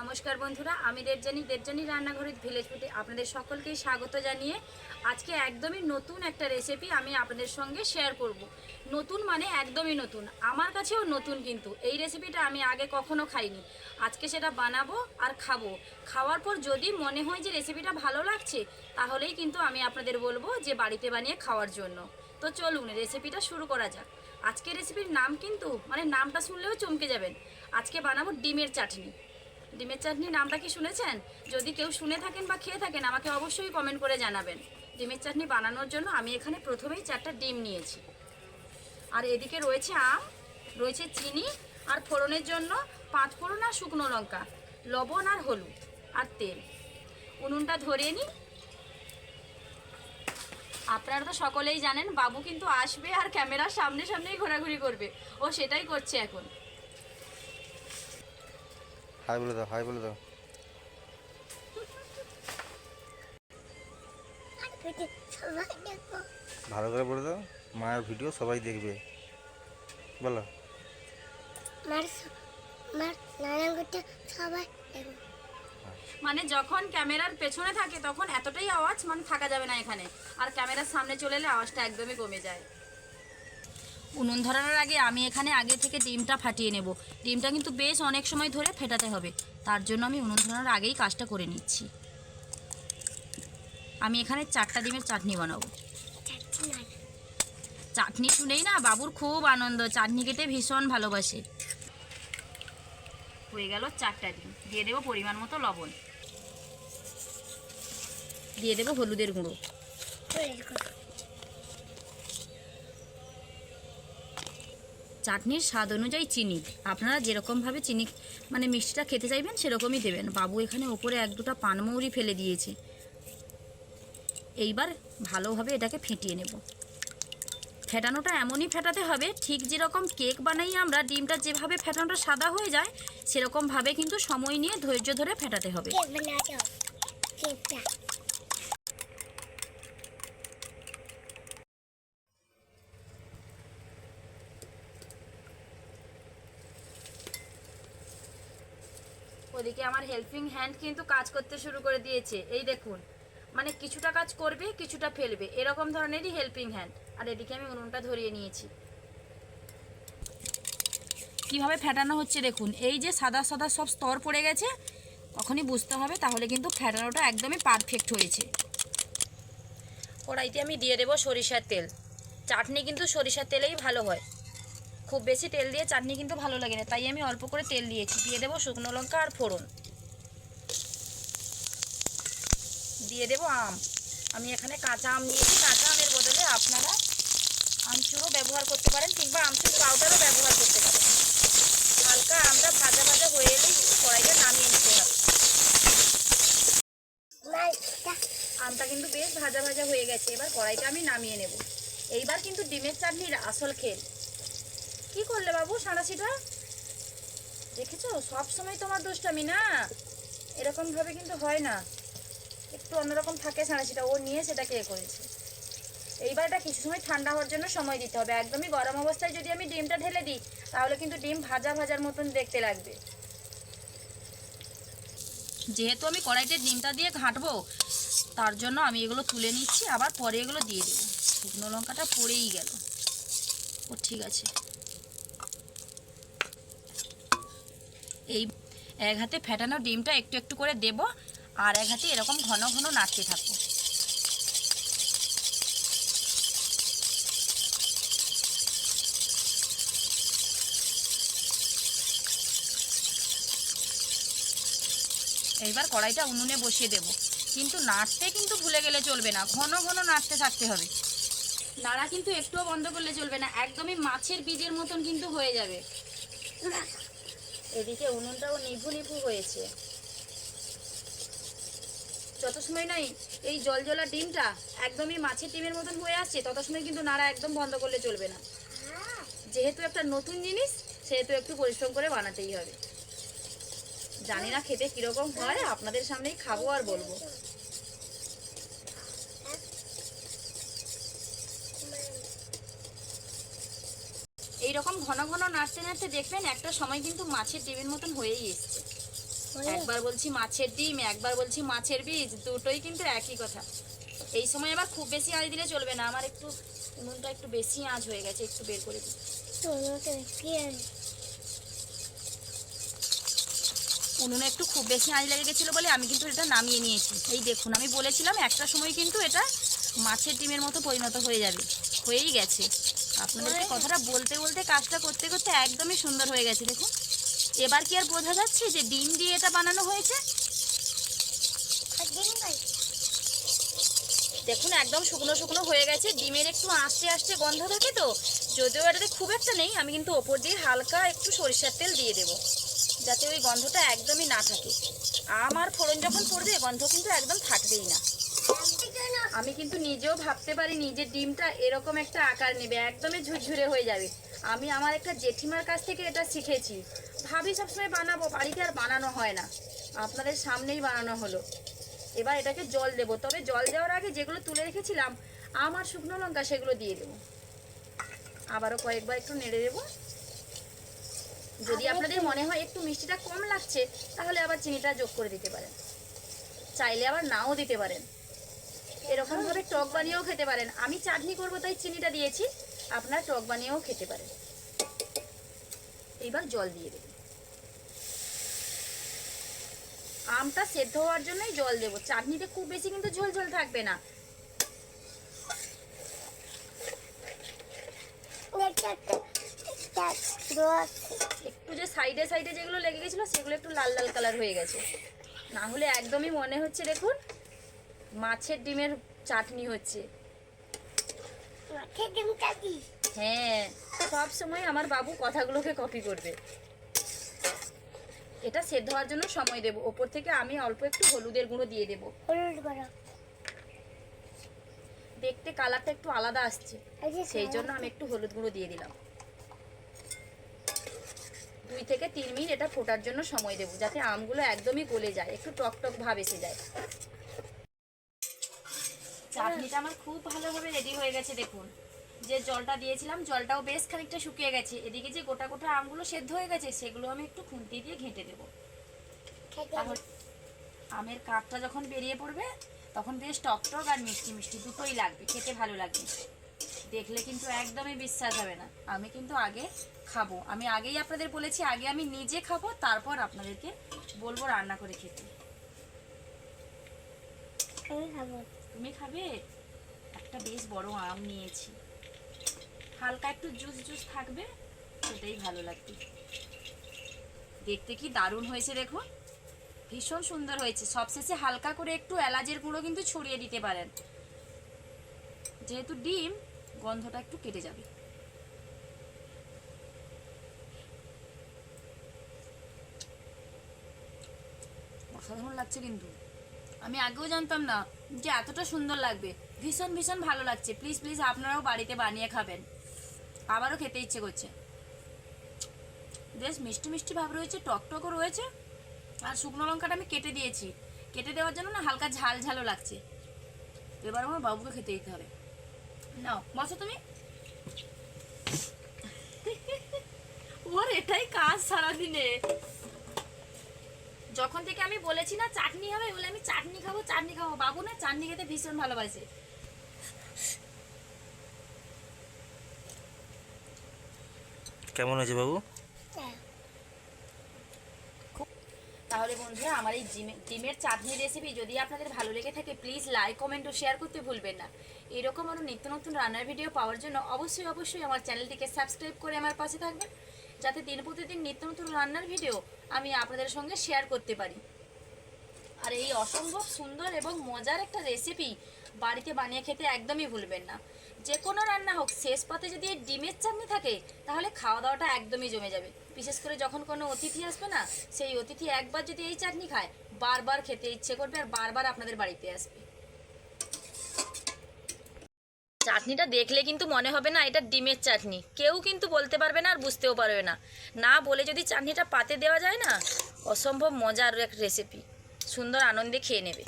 নমস্কার বন্ধুরা, আমি দেবজানি রান্নাঘরের ভিলেজ ফুডে আপনাদের সকলকেই স্বাগত জানিয়ে আজকে একদমই নতুন একটা রেসিপি আমি আপনাদের সঙ্গে শেয়ার করব। নতুন মানে একদমই নতুন, আমার কাছেও নতুন, কিন্তু এই রেসিপিটা আমি আগে কখনো খাইনি। আজকে সেটা বানাবো আর খাবো। খাওয়ার পর যদি মনে হয় যে রেসিপিটা ভালো লাগছে, তাহলেই কিন্তু আমি আপনাদের বলবো যে বাড়িতে বানিয়ে খাওয়ার জন্য। তো চলুন রেসিপিটা শুরু করা যাক। আজকে রেসিপির নাম কিন্তু নামটা শুনলেও চমকে যাবেন। আজকে বানাবো ডিমের চাটনি। ডিমের চাটনি নামটা কি শুনেছেন? যদি কেউ শুনে থাকেন বা খেয়ে থাকেন, আমাকে অবশ্যই কমেন্ট করে জানাবেন। ডিমের চাটনি বানানোর জন্য আমি এখানে প্রথমেই 4টা ডিম নিয়েছি, আর এদিকে রয়েছে আম, রয়েছে চিনি, আর ফোড়নের জন্য 5 ফোড়ন আর শুকনো লঙ্কা, লবণ আর হলুদ আর তেল। উনুনটা ধরিয়ে নিই। আপনারা তো সকলেই জানেন বাবু কিন্তু আসবে আর ক্যামেরার সামনে সামনেই ঘোরাঘুরি করবে, ও সেটাই করছে এখন। হাই বলে দাও, হাই বলে দাও। ভালো করে বলে দাও, মায়ের ভিডিও সবাই দেখবে। বলো। যখন ক্যামেরার পেছনে থাকে তখন এতটাই আওয়াজ থাকা যাবে না এখানে, আর ক্যামেরার সামনে চলে এলে আওয়াজটা একদমই কমে যায়। উনুন ধরানোর আগে আমি এখানে আগে থেকে ডিমটা ফাটিয়ে নেব। ডিমটা কিন্তু বেশ অনেক সময় ধরে ফেটাতে হবে, তার জন্য আমি উনুন ধরানোর আগেই কাজটা করে নিচ্ছি। আমি এখানে 4টা ডিমের চাটনি বানাবো। চাটনি শুনেই না বাবুর খুব আনন্দ, চাটনি খেতে ভীষণ ভালোবাসে। হয়ে গেল 4টা ডিম। দিয়ে দেবো পরিমাণ মতো লবণ, দিয়ে দেবো হলুদের গুঁড়ো, চাটনির স্বাদ অনুযায়ী চিনি। আপনারা যেরকমভাবে চিনি মিষ্টিটা খেতে চাইবেন সেরকমই দেবেন। বাবু এখানে ওপরে 1-2টা পানমৌরি ফেলে দিয়েছে। এইবার ভালোভাবে এটাকে ফেটিয়ে নেব। ফেটানোটা এমনই ফেটাতে হবে ঠিক যেরকম কেক বানাই আমরা, ডিমটা যেভাবে ফেটানোটা সাদা হয়ে যায় সেরকমভাবে কিন্তু সময় নিয়ে ধৈর্য ধরে ফেটাতে হবে। ওদিকে আমার হেল্পিং হ্যান্ড কিন্তু কাজ করতে শুরু করে দিয়েছে। এই দেখুন, কিছুটা কাজ করবে কিছুটা ফেলবে, এরকম ধরনেরই হেল্পিং হ্যান্ড। আর এদিকে আমি উনুনটা ধরিয়ে নিয়েছি। কিভাবে ফেটানো হচ্ছে দেখুন, এই যে সাদা সাদা সব স্তর পড়ে গেছে, তখনই বুঝতে হবে, তাহলে কিন্তু ফেটানোটা একদমই পারফেক্ট হয়েছে। কড়াইতে আমি দিয়ে দেবো সরিষার তেল। চাটনি কিন্তু সরিষার তেলেই ভালো হয়, খুব বেশি তেল দিয়ে চাটনি কিন্তু ভালো লাগে না, তাই আমি অল্প করে তেল দিয়েছি। দিয়ে দেবো শুকনো লঙ্কা আর ফোড়ন, দিয়ে দেবো আম। আমি এখানে কাঁচা আম নিয়েছি, কাঁচা আমের বদলে আপনারা আমচুরও ব্যবহার করতে পারেন, কিংবা আমচুর পাউডারও ব্যবহার করতে পারেন। হালকা আমটা ভাজা ভাজা হয়ে এলেই কিন্তু কড়াইটা নামিয়ে নিতে হবে। আমটা কিন্তু বেশ ভাজা ভাজা হয়ে গেছে, এবার কড়াইটা আমি নামিয়ে নেব। এইবার কিন্তু ডিমের চাটনির আসল খেল। কি করলে বাবু সাঁড়াশিটা? দেখেছো, সব সময় তোমার দুষ্টামি না, এরকম ভাবে কিন্তু হয় না, একটু অন্যরকম থাকে সাঁড়াশিটা। ও নিয়ে সেটাকে করেছে। এইবার এটা কিছু সময় ঠান্ডা হওয়ার জন্য সময় দিতে হবে। একদমই গরম অবস্থায় যদি আমি ডিমটা ঢেলে দিই, তাহলে কিন্তু ডিম ভাজা ভাজার মতন দেখতে লাগবে। যেহেতু আমি কড়াইতে ডিমটা দিয়ে ঘাঁটবো, তার জন্য আমি এগুলো তুলে নিচ্ছি, আবার পরে এগুলো দিয়ে দেবো। শুকনো লঙ্কাটা পড়েই গেল। ও ঠিক আছে। এই এক হাতে ফেটানো ডিমটা একটু একটু করে দেব, আর এক হাতে এরকম ঘন ঘন নাড়তে থাকবো। এইবার কড়াইটা উনুনে বসিয়ে দেব, কিন্তু নাড়তে কিন্তু ভুলে গেলে চলবে না, ঘন ঘন নাড়তে থাকতে হবে। নাড়া কিন্তু একটুও বন্ধ করলে চলবে না, একদমই মাছের বীজের মতন কিন্তু হয়ে যাবে। এদিকে উনুনটাও নিভু নিভু হয়েছে। যত সময় নাই এই জলজলা ডিমটা একদমই মাছের ডিমের মতন হয়ে আসছে, তত সময় কিন্তু নাড়া একদম বন্ধ করলে চলবে না। যেহেতু একটা নতুন জিনিস, সেহেতু একটু পরিশ্রম করে বানাতেই হবে। জানি না খেতে কিরকম হয়, আপনাদের সামনেই খাবো আর বলবো। এইরকম ঘন ঘন নাড়তে নাড়তে দেখবেন একটা সময় কিন্তু মাছের ডিমের মতন হয়েই এসছে। একবার বলছি মাছের ডিম, একবার বলছি মাছের বীজ, দুটোই কিন্তু একই কথা। এই সময় আবার খুব বেশি আঁচ দিলে চলবে না, আমার একটু উনুনটা একটু বেশি আঁচ হয়ে গেছে, একটু বের করে দিই। উনুনে একটু খুব বেশি আঁচ লেগে গেছিলো বলে আমি কিন্তু এটা নামিয়ে নিয়েছি। এই দেখুন, আমি বলেছিলাম একটা সময় কিন্তু এটা মাছের ডিমের মতো পরিণত হয়ে যাবে, হয়েই গেছে। আপনাদেরকে কথাটা বলতে বলতে কাজটা করতে করতে একদমই সুন্দর হয়ে গেছে। দেখুন, এবার কি আর বোঝা যাচ্ছে যে ডিম দিয়ে এটা বানানো হয়েছে? দেখুন একদম শুকনো শুকনো হয়ে গেছে, ডিমের একটু আস্তে আস্তে গন্ধ থাকে তো, যদিও এটাতে খুব একটা নেই। আমি কিন্তু ওপর দিয়ে হালকা একটু সরিষার তেল দিয়ে দেবো, যাতে ওই গন্ধটা একদমই না থাকে। আমার ফোড়ন যখন পড়বে গন্ধ কিন্তু একদম থাকবেই না। আমি কিন্তু নিজেও ভাবতে পারিনি যে ডিমটা এরকম একটা আকার নেবে, একদমই ঝুরঝুরে হয়ে যাবে। আমি আমার একটা জেঠিমার কাছ থেকে এটা শিখেছি। ভাবি সবসময় বানাবো, বাড়িতে আর বানানো হয় না, আপনাদের সামনেই বানানো হলো। এবার এটাকে জল দেবো, তবে জল দেওয়ার আগে যেগুলো তুলে রেখেছিলাম আমার শুকনো লঙ্কা, সেগুলো দিয়ে দেবো। আবারও কয়েকবার একটু নেড়ে দেবো। যদি আপনাদের মনে হয় একটু মিষ্টিটা কম লাগছে, তাহলে আবার চিনিটা যোগ করে দিতে পারেন, চাইলে আবার নাও দিতে পারেন। এরকম ভাবে টক বানিয়েও খেতে পারেন। আমি চাটনি করবো তাই চিনিটা দিয়েছি, আপনারা টক বানিয়েও খেতে পারেন। এইবার জল দিয়ে দেবেন। আমটা সেদ্ধ হওয়ার জন্যই জল দেবো, চাটনিতে খুব বেশি কিন্তু ঝোল ঝোল থাকবে না। একটু যে সাইডে সাইডে যেগুলো লেগে গেছিলো সেগুলো একটু লাল লাল কালার হয়ে গেছে, না হলে একদমই মনে হচ্ছে দেখুন মাছের ডিমের চাটনি হচ্ছে। হ্যাঁ, সব সময় আমার বাবু কথাগুলোকে কপি করবে। এটা সেদ্ধ হওয়ার জন্য সময় দেব। ওপর থেকে আমি অল্প একটু হলুদের গুঁড়ো দিয়ে দেবো, দেখতে কালারটা একটু আলাদা আসছে, সেই জন্য আমি একটু হলুদ গুঁড়ো দিয়ে দিলাম। 2 থেকে 3 মিনিট এটা ফোটার জন্য সময় দেবো, যাতে আমগুলো একদমই গলে যায়, একটু টক টক ভাব এসে যায়। চাটনিটা আমার খুব ভালোভাবে রেডি হয়ে গেছে। দেখুন, যে জলটা দিয়েছিলাম জলটাও বেশ খানিকটা শুকিয়ে গেছে। এদিকে যে গোটা গোটা আমগুলো সেদ্ধ হয়ে গেছে, সেগুলো আমি একটু খুন্তি দিয়ে ঘেঁটে দেবো। তাহলে আমের কাঠটা যখন বেরিয়ে পড়বে তখন বেশ টক টক আর মিষ্টি মিষ্টি দুটোই লাগবে, খেতে ভালো লাগবে। দেখলে কিন্তু একদমই বিশ্বাস হবে না। আমি কিন্তু আগে খাবো, আমি আগেই আপনাদের বলেছি, আগে আমি নিজে খাবো, তারপর আপনাদেরকে বলবো রান্না করে খেতে। তুমি খাবে? একটা বেশ বড় আম নিয়েছি, হালকা একটু জুস জুস থাকবে, সেটাই ভালো লাগবে। দেখতে কি দারুণ হয়েছে দেখুন, ভীষণ সুন্দর হয়েছে। সবশেষে হালকা করে একটু এলাচের গুঁড়ো কিন্তু ছড়িয়ে দিতে পারেন, যেহেতু ডিম গন্ধটা একটু কেটে যাবে। অসাধারণ লাগছে কিন্তু, আমি আগেও জানতাম না যে এতটা সুন্দর লাগবে। ভীষণ ভীষণ ভালো লাগছে। প্লিজ প্লিজ আপনারাও বাড়িতে বানিয়ে খাবেন, আবারও খেতে ইচ্ছে করছে। বেশ মিষ্টি মিষ্টি ভাব রয়েছে, টক টকও রয়েছে, আর শুকনো লঙ্কাটা আমি কেটে দিয়েছি, কেটে দেওয়ার জন্য না হালকা ঝাল ঝালও লাগছে। এবার আমার বাবুকে খেতে দিতে হবে। নাও বসো তুমি। ওর এটাই কাজ সারাদিনে। যখন থেকে আমি বলেছি না চাটনি হবে, বলে আমি চাটনি খাবো চাটনি খাবো, বাবু না চাটনি খেতে ভীষণ ভালোবাসে। কেমন হয়েছে বাবু? তাহলে বন্ধুরা, আমার এই ডিমের চাটনি রেসিপি যদি আপনাদের ভালো লেগে থাকে, প্লিজ লাইক কমেন্ট ও শেয়ার করতে ভুলবেন না। এরকম আরও নিত্য নতুন রান্নার ভিডিও পাওয়ার জন্য অবশ্যই অবশ্যই আমার চ্যানেলটিকে সাবস্ক্রাইব করে আমার পাশে থাকবেন, যাতে দিন প্রতিদিন নিত্য নতুন রান্নার ভিডিও আমি আপনাদের সঙ্গে শেয়ার করতে পারি। আর এই অসম্ভব সুন্দর এবং মজার একটা রেসিপি বাড়িতে বানিয়ে খেতে একদমই ভুলবেন না। যে কোনো রান্না হোক, শেষ পাতে যদি এই ডিমের চাটনি থাকে, তাহলে খাওয়া দাওয়াটা একদমই জমে যাবে। বিশেষ করে যখন কোনো অতিথি আসবে না, সেই অতিথি একবার যদি এই চাটনি খায়, বারবার খেতে ইচ্ছে করবে আর বারবার আপনাদের বাড়িতে আসবে। চাটনিটা দেখলে কিন্তু মনে হবে না এটা ডিমের চাটনি, কেউ কিন্তু বলতে পারবে না আর বুঝতেও পারবে না। না বলে যদি চাটনিটা পাতে দেওয়া যায় না, অসম্ভব মজার এক রেসিপি, সুন্দর আনন্দে খেয়ে নেবে।